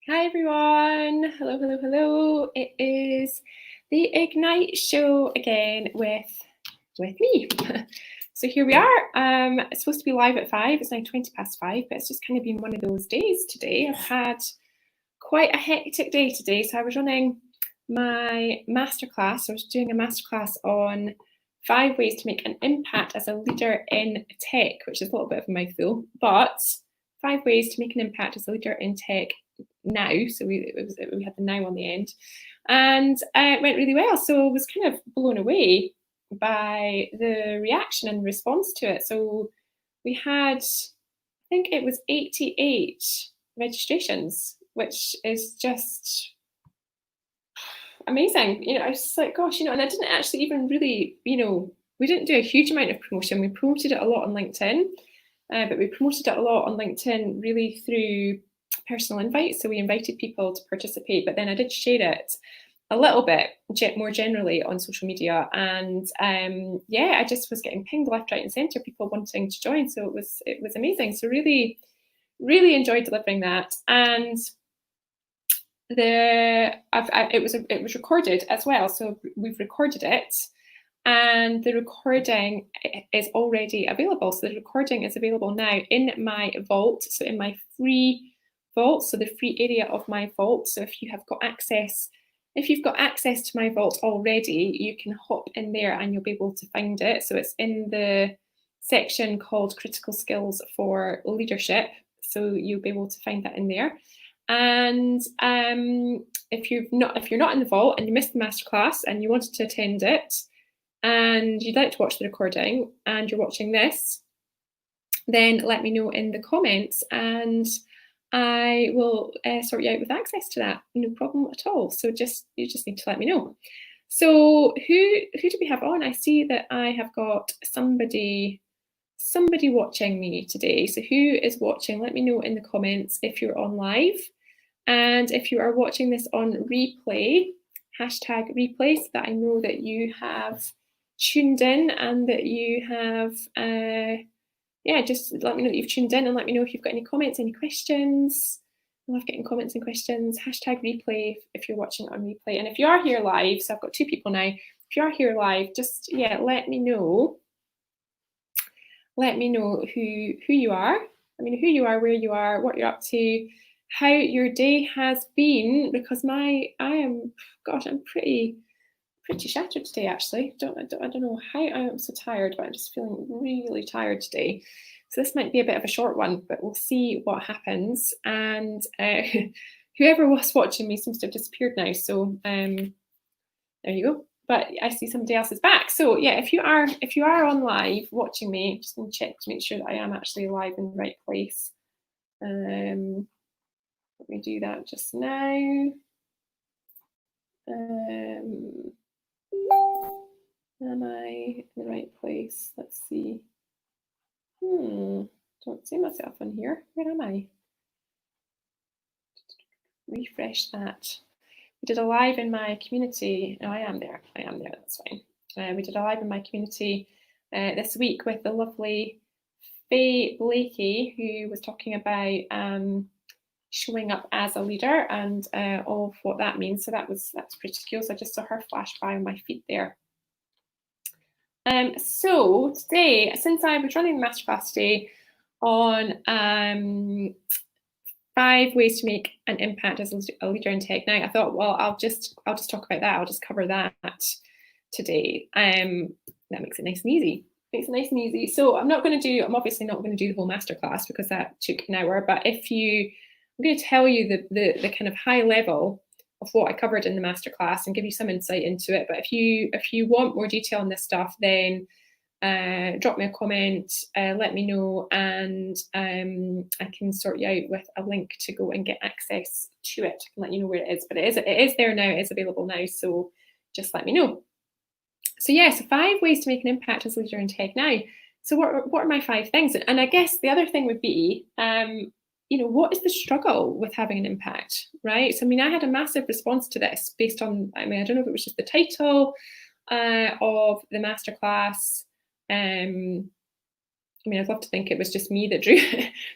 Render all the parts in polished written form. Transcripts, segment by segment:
Hi everyone. Hello, hello, hello. It is the Ignite show again with me. So here we are. It's supposed to be live at 5. It's now 20 past 5, but it's just kind of been one of those days today. I've had quite a hectic day today. So I was running my masterclass. I was doing a masterclass on 5 ways to make an impact as a leader in tech, which is a little bit of a mouthful, but 5 ways to make an impact as a leader in tech now. So we had the now on the end, and it went really well. So I was kind of blown away by the reaction and response to it. So we had, I think it was 88 registrations, which is just amazing. I was just like, gosh, and I didn't actually even really, we didn't do a huge amount of promotion. We promoted it a lot on LinkedIn, but we promoted it a lot on LinkedIn really through personal invites. So we invited people to participate, but then I did share it a little bit more generally on social media. And I just was getting pinged left, right, and centre, people wanting to join. So it was amazing. So really, really enjoyed delivering that. And it was recorded as well. So we've recorded it. And the recording is already available. So the recording is available now in my vault, so in my free vault, so the free area of my vault. So if you've got access to my vault already, you can hop in there and you'll be able to find it. So it's in the section called Critical Skills for Leadership. So you'll be able to find that in there. And if you're not in the vault and you missed the masterclass and you wanted to attend it, and you'd like to watch the recording and you're watching this, then let me know in the comments and I will sort you out with access to that. No problem at all. So you just need to let me know. So who do we have on? I see that I have got somebody watching me today. So who is watching? Let me know in the comments if you're on live. And if you are watching this on replay, hashtag replay, so that I know that you have tuned in and that you have, just let me know that you've tuned in and let me know if you've got any comments, any questions. I love getting comments and questions. Hashtag replay if you're watching it on replay. And if you are here live, so I've got 2 people now. If you are here live, just, let me know. Let me know who you are. I mean, who you are, where you are, what you're up to, how your day has been, because I'm pretty shattered today, actually. I don't know how I am so tired, but I'm just feeling really tired today. So this might be a bit of a short one, but we'll see what happens. And whoever was watching me seems to have disappeared now. So there you go. But I see somebody else is back. So yeah, if you are on live watching me, just going to check to make sure that I am actually live in the right place. Let me do that just now. Am I in the right place? Let's see. Don't see myself on here. Where am I? Refresh that. We did a live in my community. No, I am there. That's fine. We did a live in my community this week with the lovely Faye Blakey, who was talking about showing up as a leader and all of what that means. So that's pretty cool. So I just saw her flash by on my feed there. So today, since I was running the masterclass today on 5 ways to make an impact as a leader in tech, now I thought, well, I'll just talk about that. I'll just cover that today. That makes it nice and easy. So I'm obviously not going to do the whole masterclass because that took an hour. But I'm going to tell you the kind of high level of what I covered in the masterclass and give you some insight into it. But if you want more detail on this stuff, then drop me a comment, let me know, and I can sort you out with a link to go and get access to it and let you know where it is. But it is there now, it is available now, so just let me know. So yeah, so 5 ways to make an impact as a leader in tech now. So what are my 5 things? And I guess the other thing would be, what is the struggle with having an impact, right? So, I mean, I had a massive response to this based on, I don't know if it was just the title of the masterclass, I mean, I'd love to think it was just me that drew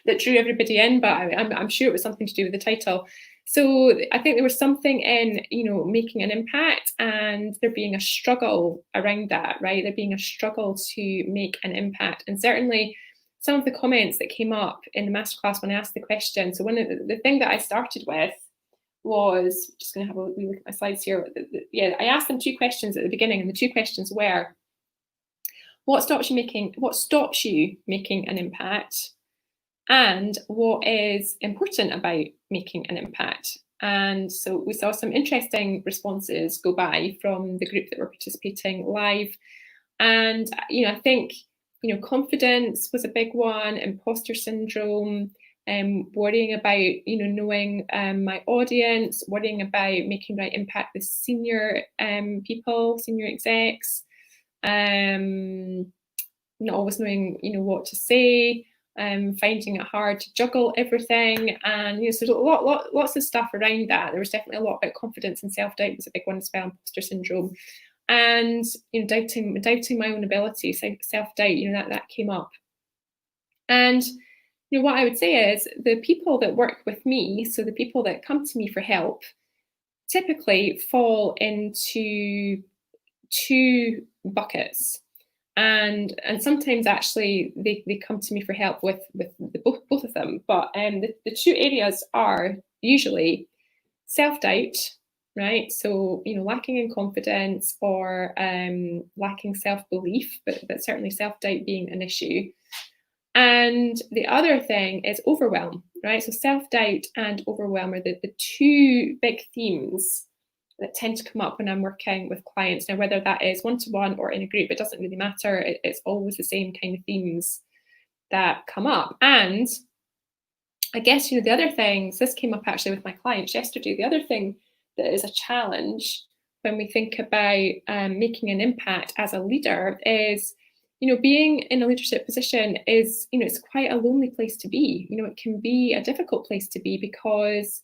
that drew everybody in, but I'm sure it was something to do with the title. So I think there was something in, making an impact and there being a struggle around that, right? There being a struggle to make an impact. And certainly some of the comments that came up in the masterclass when I asked the question. So one of the thing that I started with was, just going to have a wee look at my slides here. Yeah, I asked them 2 questions at the beginning, and the 2 questions were, what stops you making an impact? And what is important about making an impact? And so we saw some interesting responses go by from the group that were participating live. And, I think, confidence was a big one, imposter syndrome, worrying about, knowing my audience, worrying about making the right impact with senior people, senior execs, not always knowing, what to say, finding it hard to juggle everything. And, so there's lots of stuff around that. There was definitely a lot about confidence, and self-doubt was a big one as well, imposter syndrome. And, doubting my own ability, self-doubt, that came up. And, what I would say is the people that work with me, so the people that come to me for help, typically fall into 2 buckets. And sometimes actually they come to me for help with both of them. But the 2 areas are usually self-doubt, right? So, lacking in confidence or lacking self-belief, but certainly self-doubt being an issue. And the other thing is overwhelm, right? So self-doubt and overwhelm are the 2 big themes that tend to come up when I'm working with clients. Now, whether that is one-to-one or in a group, it doesn't really matter. It's always the same kind of themes that come up. And I guess, the other things, this came up actually with my clients yesterday, the other thing that is a challenge when we think about making an impact as a leader is, being in a leadership position is, it's quite a lonely place to be. It can be a difficult place to be because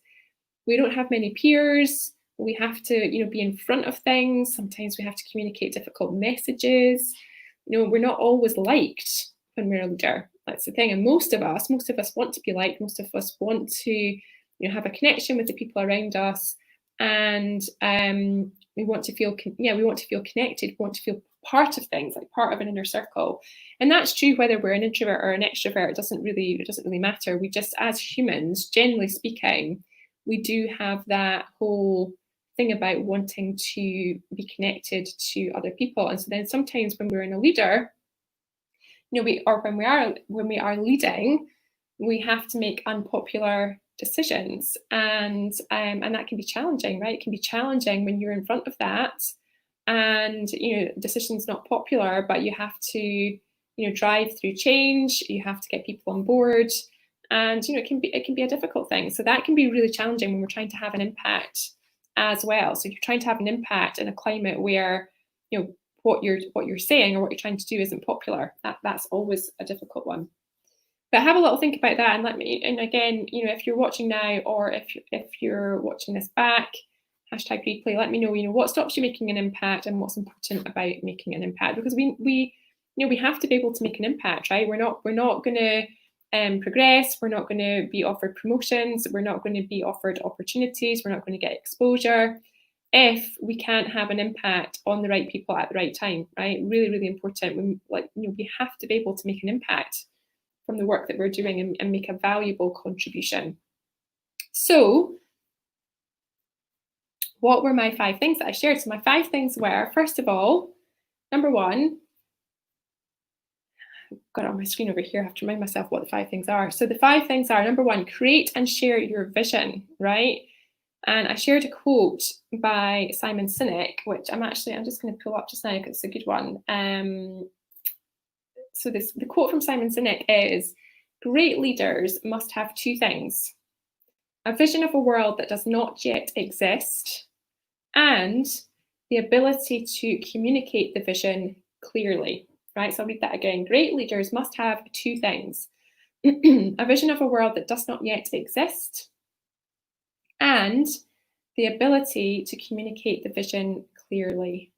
we don't have many peers. We have to, be in front of things. Sometimes we have to communicate difficult messages. We're not always liked when we're a leader. That's the thing. And most of us want to be liked. Most of us want to, have a connection with the people around us. And we want to feel connected. We want to feel part of things, like part of an inner circle. And that's true whether we're an introvert or an extrovert. It doesn't really matter. We just, as humans, generally speaking, we do have that whole thing about wanting to be connected to other people. And so then sometimes when we're in a leader, when we are leading, we have to make unpopular decisions, and that can be challenging, right? It can be challenging when you're in front of that, and decisions not popular, but you have to drive through change. You have to get people on board, and it can be a difficult thing. So that can be really challenging when we're trying to have an impact as well. So you're trying to have an impact in a climate where what you're saying or what you're trying to do isn't popular. That's always a difficult one. But have a little think about that, and let me. And again, if you're watching now, or if you're watching this back, hashtag replay. Let me know. What stops you making an impact, and what's important about making an impact. Because we have to be able to make an impact, right? We're not going to progress. We're not going to be offered promotions. We're not going to be offered opportunities. We're not going to get exposure if we can't have an impact on the right people at the right time, right? Really, really important. We have to be able to make an impact from the work that we're doing and make a valuable contribution. So what were my 5 things that I shared? So my 5 things were, first of all, number 1, I've got it on my screen over here. I have to remind myself what the 5 things are. So the 5 things are, number 1, create and share your vision, right? And I shared a quote by Simon Sinek, which I'm just going to pull up just now because it's a good one. So the quote from Simon Sinek is, great leaders must have 2 things: a vision of a world that does not yet exist, and the ability to communicate the vision clearly, right? So I'll read that again. Great leaders must have 2 things: a vision of a world that does not yet exist, and the ability to communicate the vision clearly.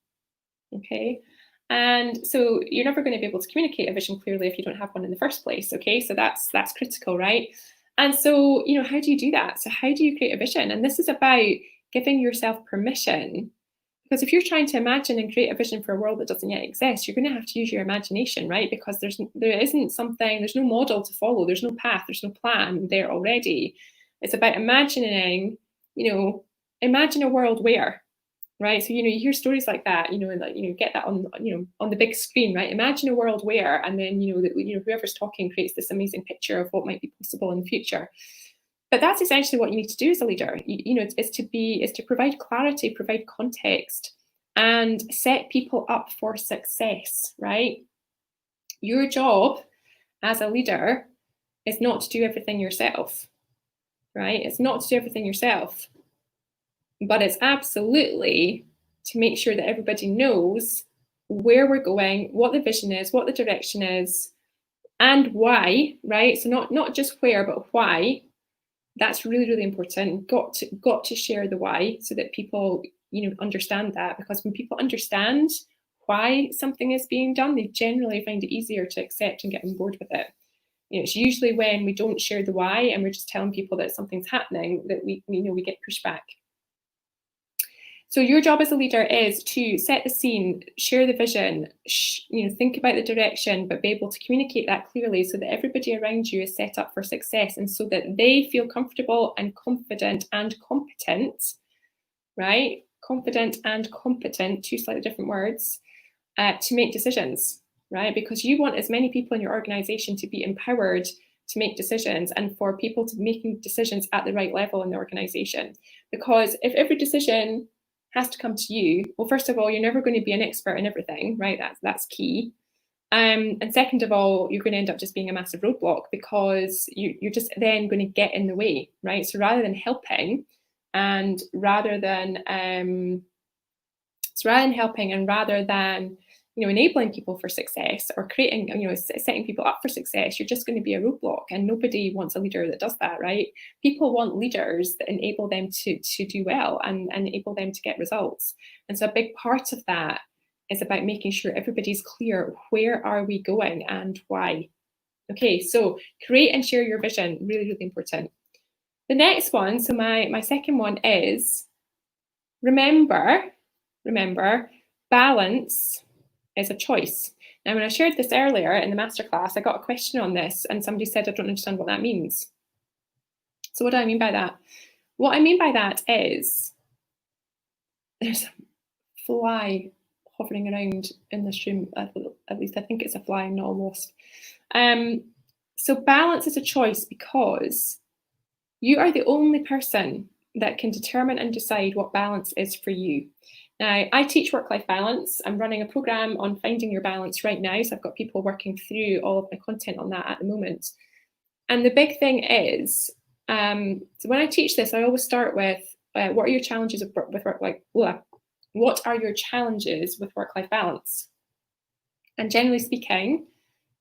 Okay. And so you're never going to be able to communicate a vision clearly if you don't have one in the first place. Okay, so that's critical, right? And so, how do you do that? So how do you create a vision? And this is about giving yourself permission. Because if you're trying to imagine and create a vision for a world that doesn't yet exist, you're going to have to use your imagination, right? Because there's no model to follow, there's no path, there's no plan there already. It's about imagining, imagine a world where, right? So you hear stories like that, and get that on the big screen, right? Imagine a world where, and then whoever's talking creates this amazing picture of what might be possible in the future. But that's essentially what you need to do as a leader. Is to provide clarity, provide context, and set people up for success, right? Your job as a leader is not to do everything yourself, right? It's not to do everything yourself, but it's absolutely to make sure that everybody knows where we're going, what the vision is, what the direction is, and why, right? So not just where, but why. That's really, really important. Got to share the why so that people, understand that, because when people understand why something is being done, they generally find it easier to accept and get on board with it. It's usually when we don't share the why and we're just telling people that something's happening that we get pushback. So your job as a leader is to set the scene, share the vision, think about the direction, but be able to communicate that clearly so that everybody around you is set up for success, and so that they feel comfortable and confident and competent, right? Confident and competent, two slightly different words, to make decisions, right? Because you want as many people in your organization to be empowered to make decisions, and for people to be making decisions at the right level in the organization. Because if every decision has to come to you, well, first of all, you're never going to be an expert in everything, right? That's key. And second of all, you're going to end up just being a massive roadblock, because you're just then going to get in the way, right? So rather than helping, and rather than enabling people for success, or creating, setting people up for success, you're just going to be a roadblock, and nobody wants a leader that does that, right? People want leaders that enable them to do well and enable them to get results. And so a big part of that is about making sure everybody's clear, where are we going and why? Okay, so create and share your vision, really, really important. The next one, so my second one is remember, balance is a choice. Now, when I shared this earlier in the masterclass, I got a question on this, and somebody said, I don't understand what that means. So what do I mean by that? What I mean by that is there's a fly hovering around in this room. At least I think it's a fly, not a wasp. So balance is a choice because you are the only person that can determine and decide what balance is for you. Now, I teach work-life balance. I'm running a program on finding your balance right now. So I've got people working through all of my content on that at the moment. And the big thing is, so when I teach this, I always start with, what are your challenges with what are your challenges with work-life balance? And generally speaking,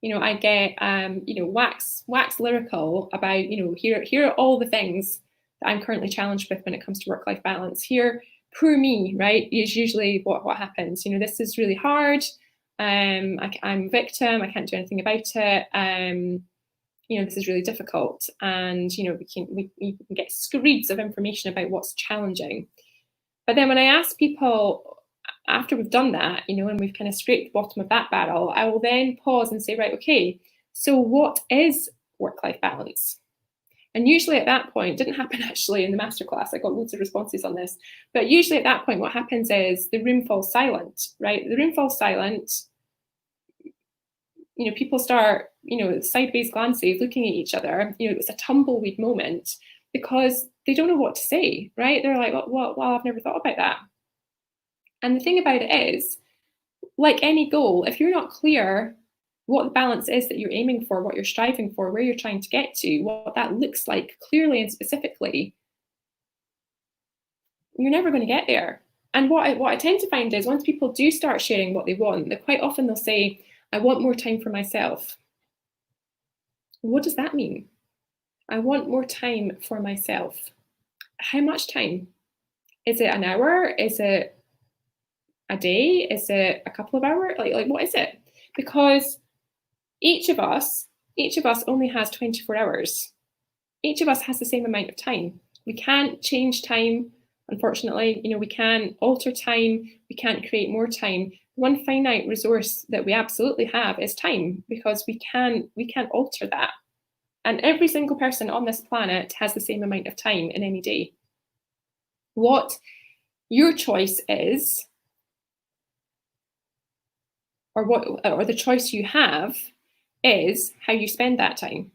I get, wax lyrical about, here are all the things that I'm currently challenged with when it comes to work-life balance. Here, poor me, right, is usually what happens. This is really hard. I'm a victim. I can't do anything about it. This is really difficult. And, we can get screeds of information about what's challenging. But then when I ask people, after we've done that, and we've kind of scraped the bottom of that barrel, I will then pause and say, right, okay, so what is work-life balance? And usually at that point, didn't happen actually in the masterclass, I got loads of responses on this, but usually at that point, what happens is the room falls silent, right? The room falls silent. People start, sideways glances, looking at each other. It's a tumbleweed moment because they don't know what to say, right? They're like, well, I've never thought about that. And the thing about it is, like any goal, if you're not clear what the balance is that you're aiming for, what you're striving for, where you're trying to get to, what that looks like clearly and specifically, you're never going to get there. And what I tend to find is once people do start sharing what they want, that quite often they'll say, I want more time for myself. What does that mean? I want more time for myself. How much time? Is it an hour? Is it a day? Is it a couple of hours? Like what is it? Because each of us only has 24 hours. Each of us has the same amount of time. We can't change time, unfortunately. We can't alter time. We can't create more time. One finite resource that we absolutely have is time, because we can't alter that. And every single person on this planet has the same amount of time in any day. What your choice is, or the choice you have, is how you spend that time.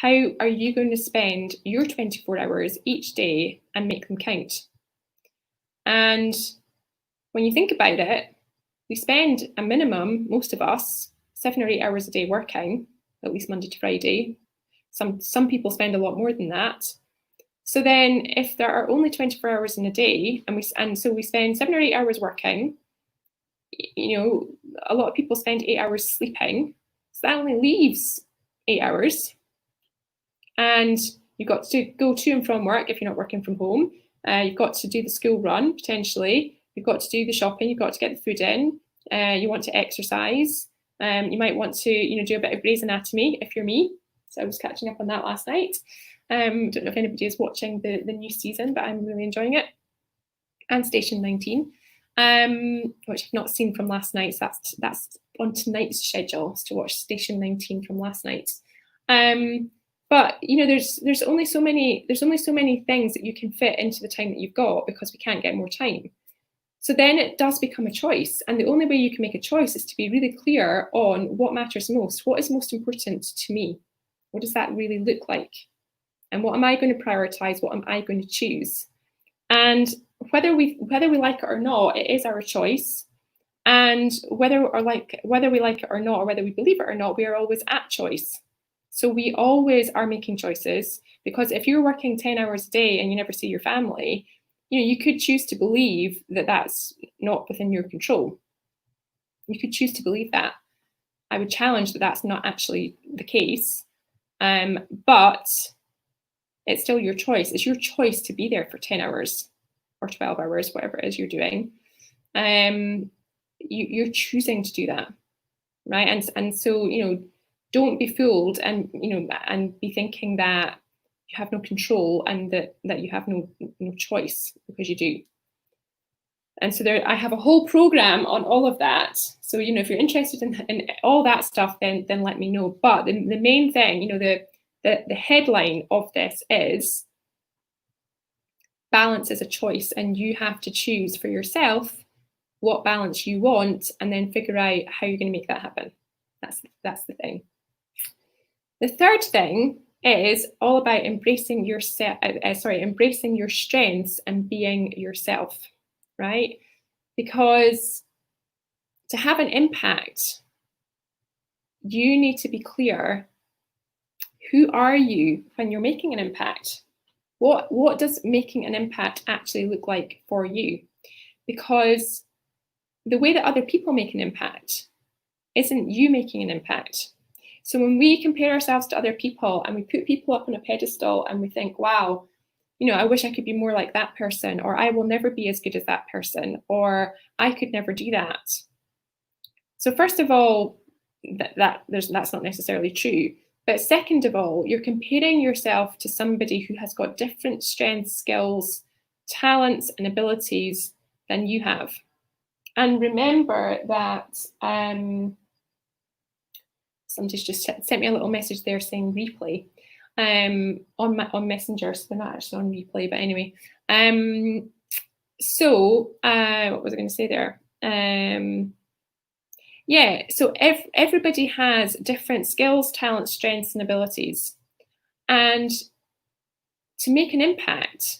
How are you going to spend your 24 hours each day and make them count? And when you think about it, we spend a minimum, most of us, 7 or 8 hours a day working, at least Monday to Friday. Some people spend a lot more than that. So then if there are only 24 hours in a day, and so we spend 7 or 8 hours working, a lot of people spend 8 hours sleeping. So that only leaves 8 hours. And you've got to go to and from work if you're not working from home. You've got to do the school run, potentially. You've got to do the shopping. You've got to get the food in. You want to exercise. You might want to, do a bit of Grey's Anatomy if you're me. So I was catching up on that last night. Don't know if anybody is watching the new season, but I'm really enjoying it. And Station 19, which I've not seen from last night. So that's on tonight's schedule, to watch Station 19 from last night. But there's only so many things that you can fit into the time that you've got, because we can't get more time. So then it does become a choice, and the only way you can make a choice is to be really clear on what matters most. What is most important to me? What does that really look like? And what am I going to prioritize? What am I going to choose? And whether we like it or not, it is our choice. And whether we like it or not, or whether we believe it or not, we are always at choice. So we always are making choices, because if you're working 10 hours a day and you never see your family, you could choose to believe that that's not within your control. You could choose to believe that. I would challenge that that's not actually the case. But it's still your choice. It's your choice to be there for 10 hours or 12 hours, whatever it is you're doing. You're choosing to do that, right? And so, don't be fooled and be thinking that you have no control and that you have no choice, because you do. And so I have a whole program on all of that. So, if you're interested in all that stuff, then let me know. But the main thing, the headline of this is balance is a choice, and you have to choose for yourself what balance you want, and then figure out how you're going to make that happen. That's the thing. The third thing is all about embracing your strengths and being yourself, right? Because to have an impact, you need to be clear. Who are you when you're making an impact? What does making an impact actually look like for you? Because the way that other people make an impact isn't you making an impact. So when we compare ourselves to other people and we put people up on a pedestal and we think, wow, I wish I could be more like that person, or I will never be as good as that person, or I could never do that. So first of all, that's not necessarily true. But second of all, you're comparing yourself to somebody who has got different strengths, skills, talents, and abilities than you have. And remember that somebody's just sent me a little message there saying replay on Messenger, so they're not actually on replay. But anyway, so what was I going to say there? Yeah, so everybody has different skills, talents, strengths, and abilities. And to make an impact,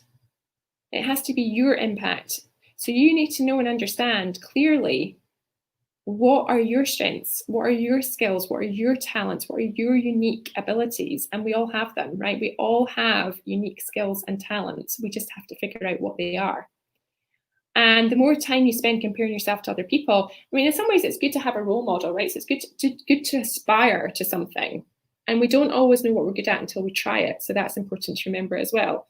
it has to be your impact. So you need to know and understand clearly, what are your strengths? What are your skills? What are your talents? What are your unique abilities? And we all have them, right? We all have unique skills and talents. We just have to figure out what they are. And the more time you spend comparing yourself to other people, in some ways it's good to have a role model, right? So it's good to aspire to something. And we don't always know what we're good at until we try it. So that's important to remember as well.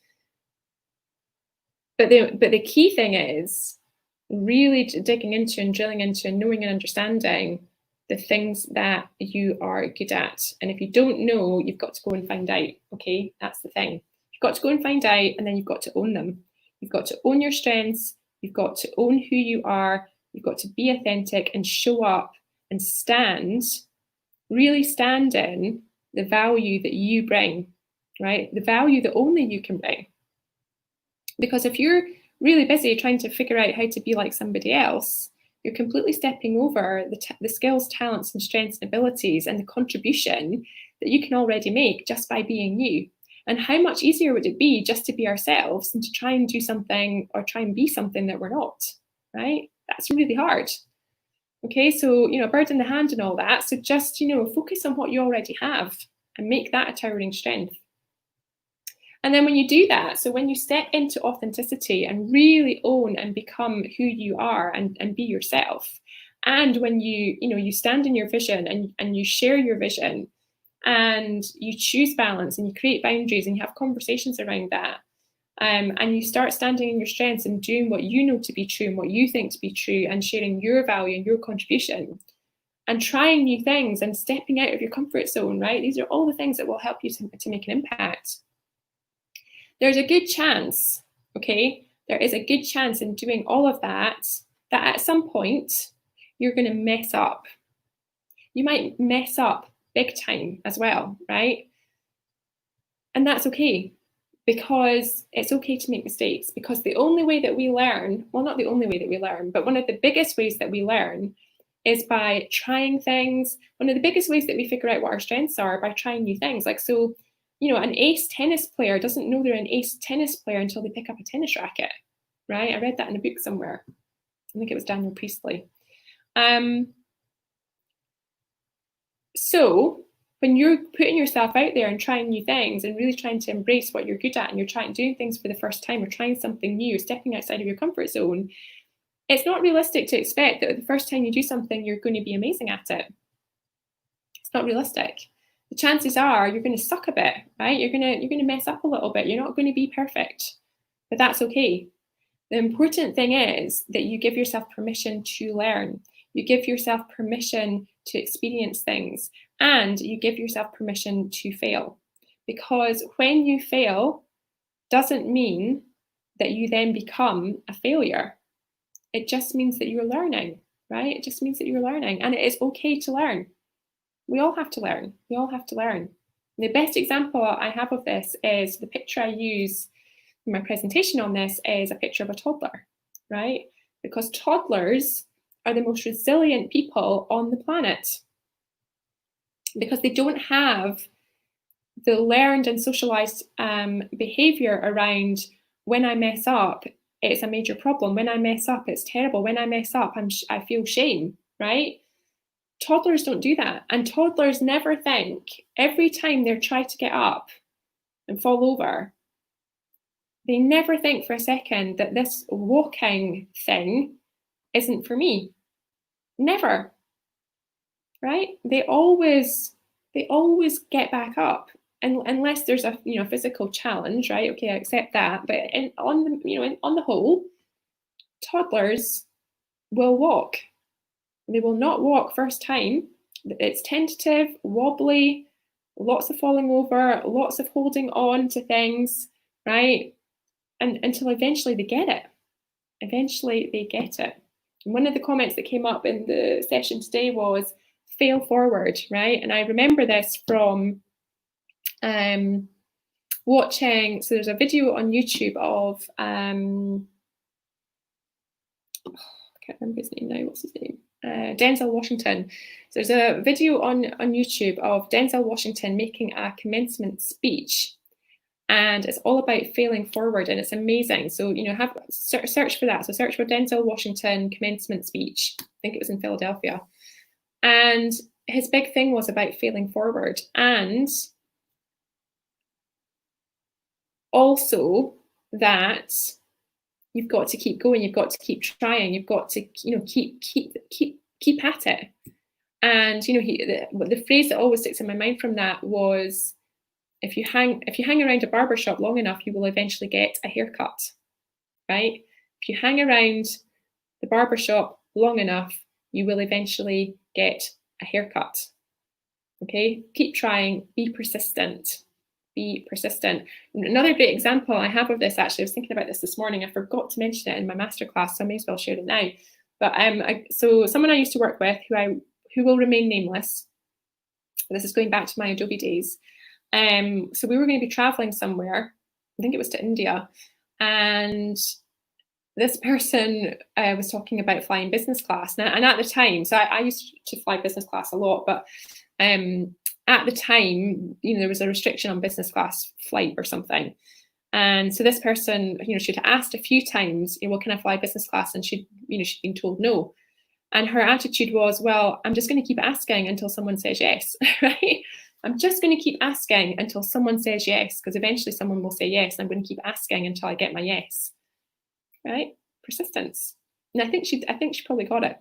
But the key thing is really digging into and drilling into and knowing and understanding the things that you are good at. And if you don't know, you've got to go and find out. Okay, that's the thing. You've got to go and find out, and then you've got to own them. You've got to own your strengths. You've got to own who you are. You've got to be authentic and show up and really stand in the value that you bring, right? The value that only you can bring. Because if you're really busy trying to figure out how to be like somebody else, you're completely stepping over the skills, talents, and strengths and abilities and the contribution that you can already make just by being you. And how much easier would it be just to be ourselves than to try and do something or try and be something that we're not, right? That's really hard. Okay, so, a bird in the hand and all that. So just, focus on what you already have and make that a towering strength. And then when you do that, so when you step into authenticity and really own and become who you are and be yourself, and when you stand in your vision and you share your vision and you choose balance and you create boundaries and you have conversations around that, and you start standing in your strengths and doing what you know to be true and what you think to be true and sharing your value and your contribution and trying new things and stepping out of your comfort zone, right? These are all the things that will help you to make an impact. There's a good chance, okay, there is a good chance in doing all of that at some point you're going to mess up. You might mess up big time as well, right? And that's okay, because it's okay to make mistakes, because the only way that we learn, well, not the only way that we learn, but one of the biggest ways that we learn is by trying things. One of the biggest ways that we figure out what our strengths are by trying new things. Like, so, an ace tennis player doesn't know they're an ace tennis player until they pick up a tennis racket, right? I read that in a book somewhere. I think it was Daniel Priestley. So when you're putting yourself out there and trying new things and really trying to embrace what you're good at, and you're doing things for the first time or trying something new, stepping outside of your comfort zone, it's not realistic to expect that the first time you do something, you're going to be amazing at it. It's not realistic. The chances are you're going to suck a bit, right? You're going to mess up a little bit. You're not going to be perfect, but that's okay. The important thing is that you give yourself permission to learn. You give yourself permission to experience things, and you give yourself permission to fail. Because when you fail, doesn't mean that you then become a failure. It just means that you're learning, right? It just means that you're learning, and it is okay to learn. We all have to learn. We all have to learn. The best example I have of this is the picture I use in my presentation on this is a picture of a toddler, right? Because toddlers are the most resilient people on the planet, because they don't have the learned and socialized behavior around, when I mess up, it's a major problem. When I mess up, it's terrible. When I mess up, I feel shame, right? Toddlers don't do that. And toddlers never think, every time they're trying to get up and fall over, they never think for a second that this walking thing isn't for me. Never, right? They always get back up, and unless there's a physical challenge, right? Okay, I accept that. But on the whole, toddlers will walk. They will not walk first time. It's tentative, wobbly, lots of falling over, lots of holding on to things, right? And until eventually they get it. Eventually they get it. And one of the comments that came up in the session today was fail forward, right? And I remember this from watching, so there's a video on YouTube of, I can't remember his name now, what's his name? Denzel Washington. So there's a video on YouTube of Denzel Washington making a commencement speech, and it's all about failing forward, and it's amazing. So have search for that. So search for Denzel Washington commencement speech. I think it was in Philadelphia, and his big thing was about failing forward, and also that you've got to keep going, you've got to keep trying, you've got to keep at it. And the phrase that always sticks in my mind from that was, if you hang around a barber shop long enough, you will eventually get a haircut, right? If you hang around the barbershop long enough, you will eventually get a haircut. Okay, keep trying, be persistent. Be persistent. Another great example I have of this, actually, I was thinking about this morning. I forgot to mention it in my masterclass, so I may as well share it now. But so someone I used to work with, who will remain nameless. This is going back to my Adobe days. So we were going to be traveling somewhere. I think it was to India, and this person was talking about flying business class. And at the time, so I used to fly business class a lot, but at the time, there was a restriction on business class flight or something. And so this person, she'd asked a few times, well, can I fly business class? And she'd been told no. And her attitude was, well, I'm just going to keep asking until someone says yes, right? I'm just going to keep asking until someone says yes, because eventually someone will say yes. And I'm going to keep asking until I get my yes, right? Persistence. And I think she probably got it.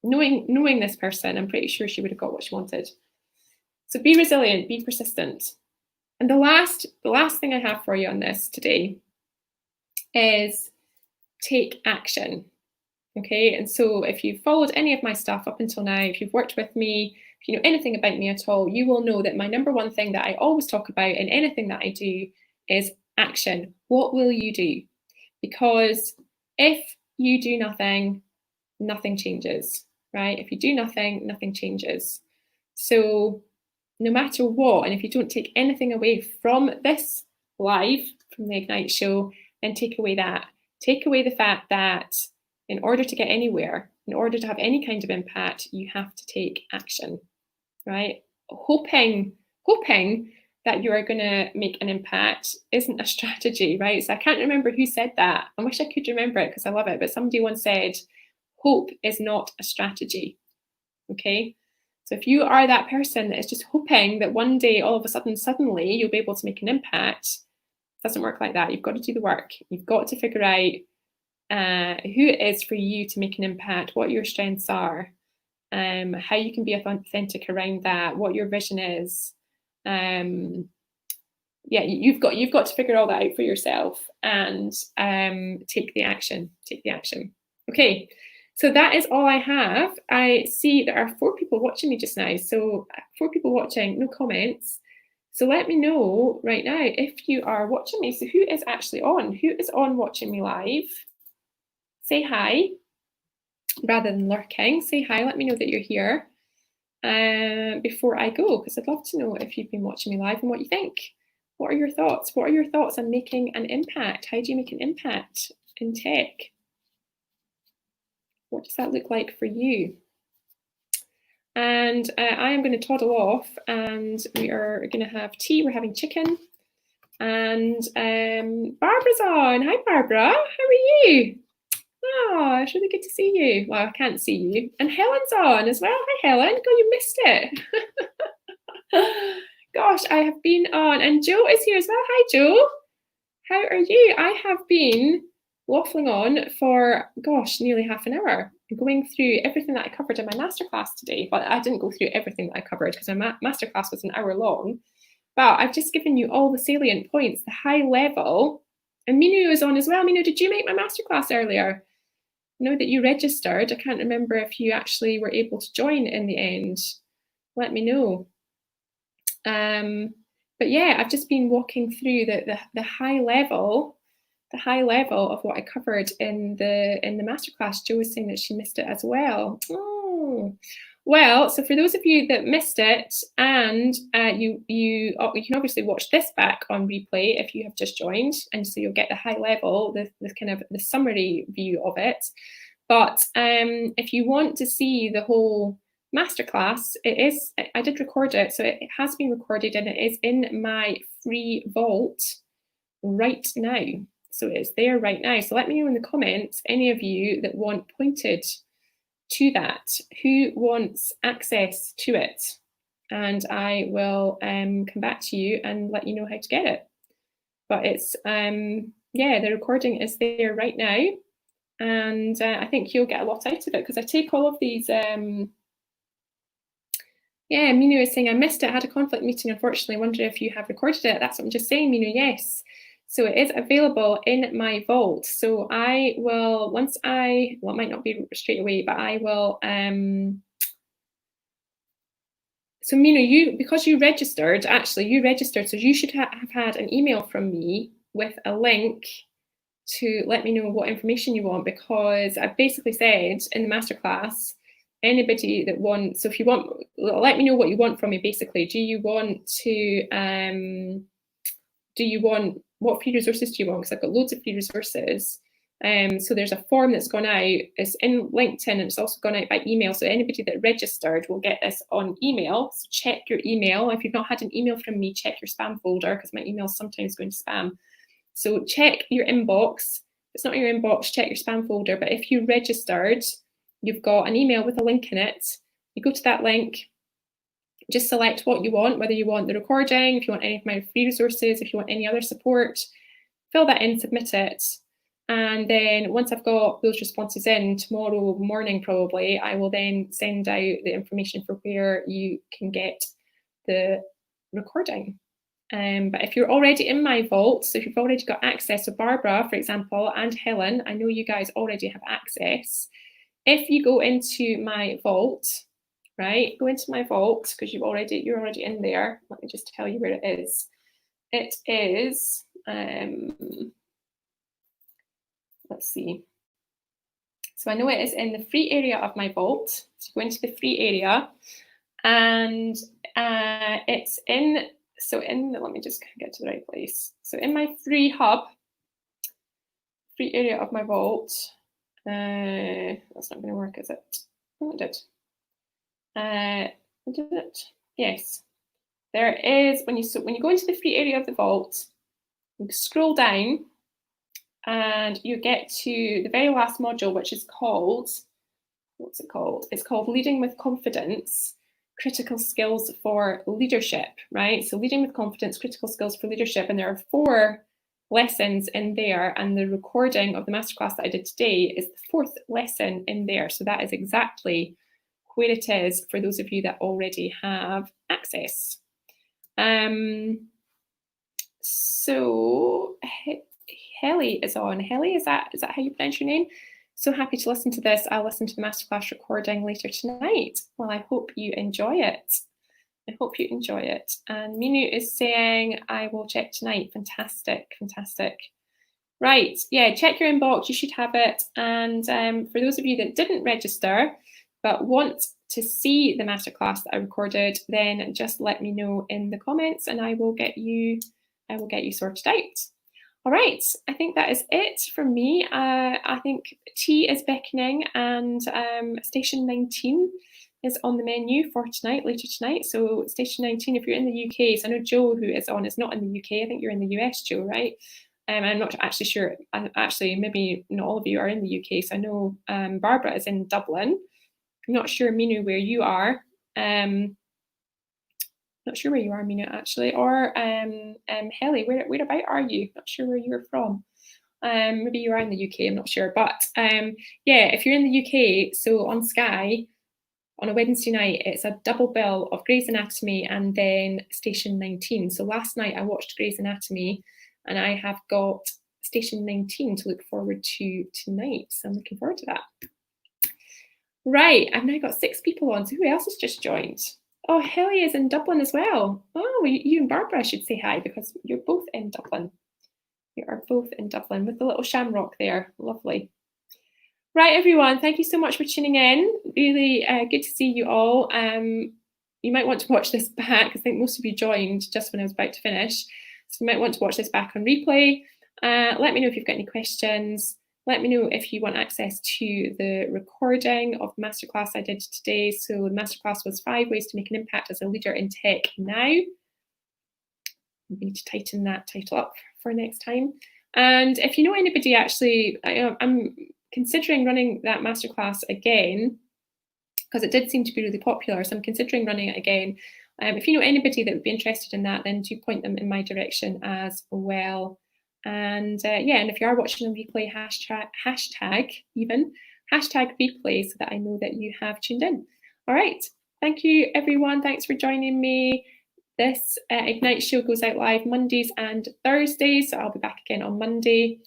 Knowing this person, I'm pretty sure she would have got what she wanted. So be resilient, be persistent. And the last thing I have for you on this today is take action. Okay, and so if you've followed any of my stuff up until now, if you've worked with me, if you know anything about me at all, you will know that my number one thing that I always talk about in anything that I do is action. What will you do? Because if you do nothing, nothing changes, right? If you do nothing, nothing changes. So no matter what, and if you don't take anything away from this live, from the Ignite show, then take away that. Take away the fact that in order to get anywhere, in order to have any kind of impact, you have to take action, right? Hoping that you are going to make an impact isn't a strategy, right? So I can't remember who said that. I wish I could remember it because I love it. But somebody once said, hope is not a strategy, okay? So if you are that person that is just hoping that one day, all of a sudden, suddenly, you'll be able to make an impact, it doesn't work like that. You've got to do the work. You've got to figure out who it is for you to make an impact, what your strengths are, how you can be authentic around that, what your vision is. Yeah, you've got to figure all that out for yourself and take the action. Take the action. Okay. So that is all I have. I see there are 4 people watching me just now. So 4 people watching, no comments. So let me know right now if you are watching me. So who is actually on? Who is on watching me live? Say hi, rather than lurking. Say hi, let me know that you're here before I go, because I'd love to know if you've been watching me live and what you think. What are your thoughts? What are your thoughts on making an impact? How do you make an impact in tech? What does that look like for you? And I am going to toddle off, and we are going to have tea. We're having chicken. And Barbara's on. Hi, Barbara. How are you? Oh, it's really good to see you. Well, I can't see you. And Helen's on as well. Hi, Helen. God, you missed it. Gosh, I have been on. And Joe is here as well. Hi, Joe. How are you? I have been waffling on for, gosh, nearly half an hour, going through everything that I covered in my masterclass today. But I didn't go through everything that I covered because my masterclass was an hour long. But I've just given you all the salient points, the high level. And Minu is on as well. Minu, did you make my masterclass earlier? I know that you registered. I can't remember if you actually were able to join in the end. Let me know. But yeah, I've just been walking through the high level of what I covered in the masterclass. Jo was saying that she missed it as well. Oh, well, so for those of you that missed it, and you can obviously watch this back on replay if you have just joined, and so you'll get the high level, the kind of the summary view of it. But if you want to see the whole masterclass, I did record it, so it has been recorded and it is in my free vault right now. So it is there right now. So let me know in the comments, any of you that want pointed to that, who wants access to it, and I will come back to you and let you know how to get it. But it's yeah, the recording is there right now, and I think you'll get a lot out of it because I take all of these. Yeah, Minu is saying I missed it. I had a conflict meeting, unfortunately. I wonder if you have recorded it. That's what I'm just saying, Minu. Yes. So it is available in my vault. So I will, well, it might not be straight away, but I will, so Mina, because you registered, so you should have had an email from me with a link to let me know what information you want, because I basically said in the masterclass, anybody that wants, so if you want, let me know what you want from me, basically. Do you want, what free resources do you want? Because I've got loads of free resources. So there's a form that's gone out. It's in LinkedIn, and it's also gone out by email. So anybody that registered will get this on email. So check your email. If you've not had an email from me, check your spam folder, because my email sometimes go into spam. So check your inbox. If it's not in your inbox, check your spam folder. But if you registered, you've got an email with a link in it. You go to that link, just select what you want, whether you want the recording, if you want any of my free resources, if you want any other support, fill that in, submit it. And then once I've got those responses in, tomorrow morning probably, I will then send out the information for where you can get the recording. But if you're already in my vault, so if you've already got access, so Barbara, for example, and Helen, I know you guys already have access. If you go into my vault, right, go into my vault, because you're already in there. Let me just tell you where it is. It is, let's see. So I know it is in the free area of my vault. So go into the free area, and it's in, let me just get to the right place. So in my free hub, free area of my vault, that's not going to work, is it? Oh, it did. Did it? Yes. There is, when you go into the free area of the vault, you scroll down and you get to the very last module, which is called, what's it called? It's called Leading with Confidence, Critical Skills for Leadership, right? So Leading with Confidence, Critical Skills for Leadership. And there are 4 lessons in there, and the recording of the masterclass that I did today is the 4th lesson in there. So that is exactly where it is for those of you that already have access. So Helly is on. Helly, is that how you pronounce your name? So happy to listen to this. I'll listen to the masterclass recording later tonight. Well, I hope you enjoy it. I hope you enjoy it. And Minu is saying, I will check tonight. Fantastic, fantastic. Right, yeah, check your inbox. You should have it. And for those of you that didn't register but want to see the masterclass that I recorded, then just let me know in the comments, and I will get you sorted out. All right, I think that is it from me. I think tea is beckoning, and station 19 is on the menu for tonight, later tonight. So station 19, if you're in the UK, so I know Joe, who is on, is not in the UK. I think you're in the US, Joe, right? I'm not actually sure. Actually, maybe not all of you are in the UK. So I know Barbara is in Dublin. I'm not sure, Minu, where you are. Not sure where you are, Mina, actually. Or Helly, where about are you? Not sure where you're from. Maybe you are in the UK, I'm not sure. But yeah, if you're in the UK, so on Sky, on a Wednesday night, it's a double bill of Grey's Anatomy and then Station 19. So last night I watched Grey's Anatomy, and I have got Station 19 to look forward to tonight. So I'm looking forward to that. Right, I've now got 6 people on. So who else has just joined? Oh, Helly is in Dublin as well. Oh, you and Barbara should say hi, because you're both in Dublin. You are both in Dublin with the little shamrock there. Lovely. Right, everyone, thank you so much for tuning in. Really good to see you all. You might want to watch this back. I think most of you joined just when I was about to finish. So you might want to watch this back on replay. Let me know if you've got any questions. Let me know if you want access to the recording of the masterclass I did today. So the masterclass was 5 ways to make an impact as a leader in tech now. We need to tighten that title up for next time. And if you know anybody, actually, I'm considering running that masterclass again, because it did seem to be really popular. So I'm considering running it again. If you know anybody that would be interested in that, then do point them in my direction as well. And yeah, and if you are watching on replay, hashtag replay, so that I know that you have tuned in. All right, thank you everyone. Thanks for joining me. This Ignite show goes out live Mondays and Thursdays, so I'll be back again on Monday,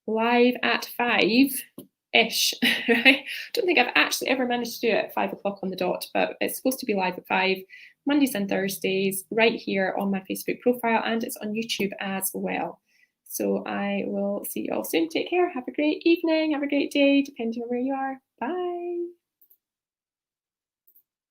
live at 5-ish. Right? I don't think I've actually ever managed to do it at 5 o'clock on the dot, but it's supposed to be live at 5, Mondays and Thursdays, right here on my Facebook profile, and it's on YouTube as well. So I will see you all soon. Take care. Have a great evening. Have a great day, depending on where you are. Bye.